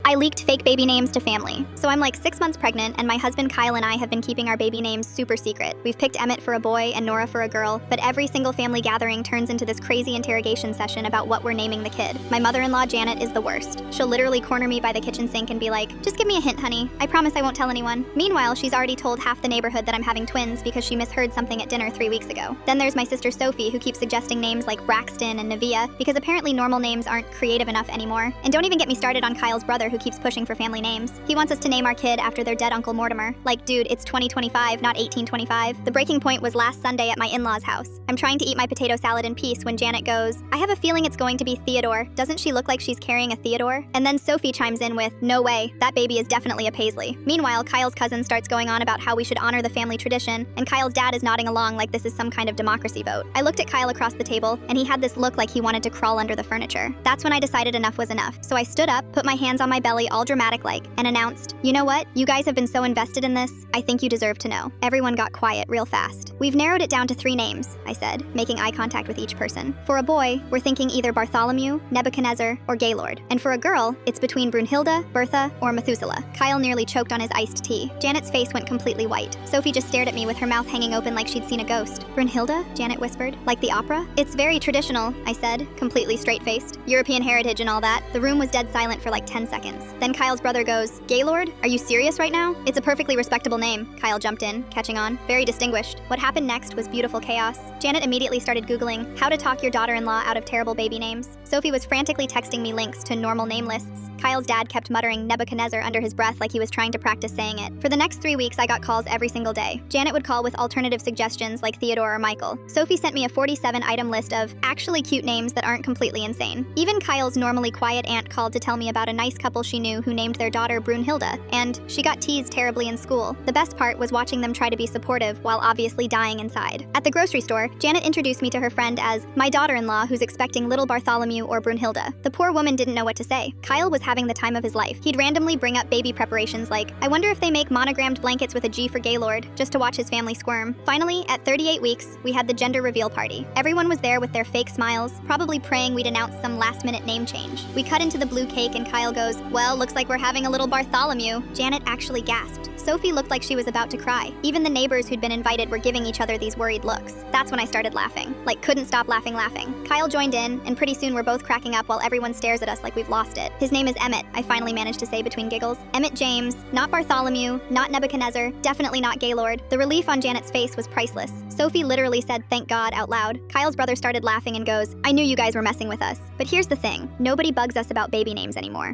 I leaked fake baby names to family. So I'm like 6 months pregnant, and my husband Kyle and I have been keeping our baby names super secret. We've picked Emmett for a boy and Nora for a girl, but every single family gathering turns into this crazy interrogation session about what we're naming the kid. My mother-in-law Janet is the worst. She'll literally corner me by the kitchen sink and be like, "Just give me a hint, honey. I promise I won't tell anyone." Meanwhile, she's already told half the neighborhood that I'm having twins because she misheard something at dinner 3 weeks ago. Then there's my sister Sophie, who keeps suggesting names like Braxton and Nevia because apparently normal names aren't creative enough anymore. And don't even get me started on Kyle's brother, who keeps pushing for family names. He wants us to name our kid after their dead Uncle Mortimer. Like, dude, it's 2025, not 1825. The breaking point was last Sunday at my in-laws' house. I'm trying to eat my potato salad in peace when Janet goes, "I have a feeling it's going to be Theodore. Doesn't she look like she's carrying a Theodore?" And then Sophie chimes in with, "No way, that baby is definitely a Paisley." Meanwhile, Kyle's cousin starts going on about how we should honor the family tradition, and Kyle's dad is nodding along like this is some kind of democracy vote. I looked at Kyle across the table, and he had this look like he wanted to crawl under the furniture. That's when I decided enough was enough. So I stood up, put my hands on my belly all dramatic-like, and announced, "You know what? You guys have been so invested in this, I think you deserve to know." Everyone got quiet real fast. "We've narrowed it down to 3 names," I said, making eye contact with each person. "For a boy, we're thinking either Bartholomew, Nebuchadnezzar, or Gaylord. And for a girl, it's between Brunhilde, Bertha, or Methuselah." Kyle nearly choked on his iced tea. Janet's face went completely white. Sophie just stared at me with her mouth hanging open like she'd seen a ghost. "Brunhilde?" Janet whispered. "Like the opera?" "It's very traditional," I said, completely straight-faced. "European heritage and all that." The room was dead silent for like 10 seconds. Then Kyle's brother goes, "Gaylord? Are you serious right now? It's a perfectly respectable name." Kyle jumped in, catching on. "Very distinguished." What happened next was beautiful chaos. Janet immediately started Googling how to talk your daughter-in-law out of terrible baby names. Sophie was frantically texting me links to normal name lists. Kyle's dad kept muttering Nebuchadnezzar under his breath like he was trying to practice saying it. For the next 3 weeks, I got calls every single day. Janet would call with alternative suggestions like Theodore or Michael. Sophie sent me a 47-item list of actually cute names that aren't completely insane. Even Kyle's normally quiet aunt called to tell me about a nice couple she knew who named their daughter Brunhilde, and she got teased terribly in school. The best part was watching them try to be supportive while obviously dying inside. At the grocery store, Janet introduced me to her friend as my daughter-in-law who's expecting little Bartholomew or Brunhilde. The poor woman didn't know what to say. Kyle was having the time of his life. He'd randomly bring up baby preparations like, "I wonder if they make monogrammed blankets with a G for Gaylord," just to watch his family squirm. Finally, at 38 weeks, we had the gender reveal party. Everyone was there with their fake smiles, probably praying we'd announce some last-minute name change. We cut into the blue cake and Kyle goes, "Well, looks like we're having a little Bartholomew." Janet actually gasped. Sophie looked like she was about to cry. Even the neighbors who'd been invited were giving each other these worried looks. That's when I started laughing. Like, couldn't stop laughing. Kyle joined in, and pretty soon we're both cracking up while everyone stares at us like we've lost it. "His name is Emmett," I finally managed to say between giggles. "Emmett James, not Bartholomew, not Nebuchadnezzar, definitely not Gaylord." The relief on Janet's face was priceless. Sophie literally said "thank God" out loud. Kyle's brother started laughing and goes, "I knew you guys were messing with us. But here's the thing, nobody bugs us about baby names anymore."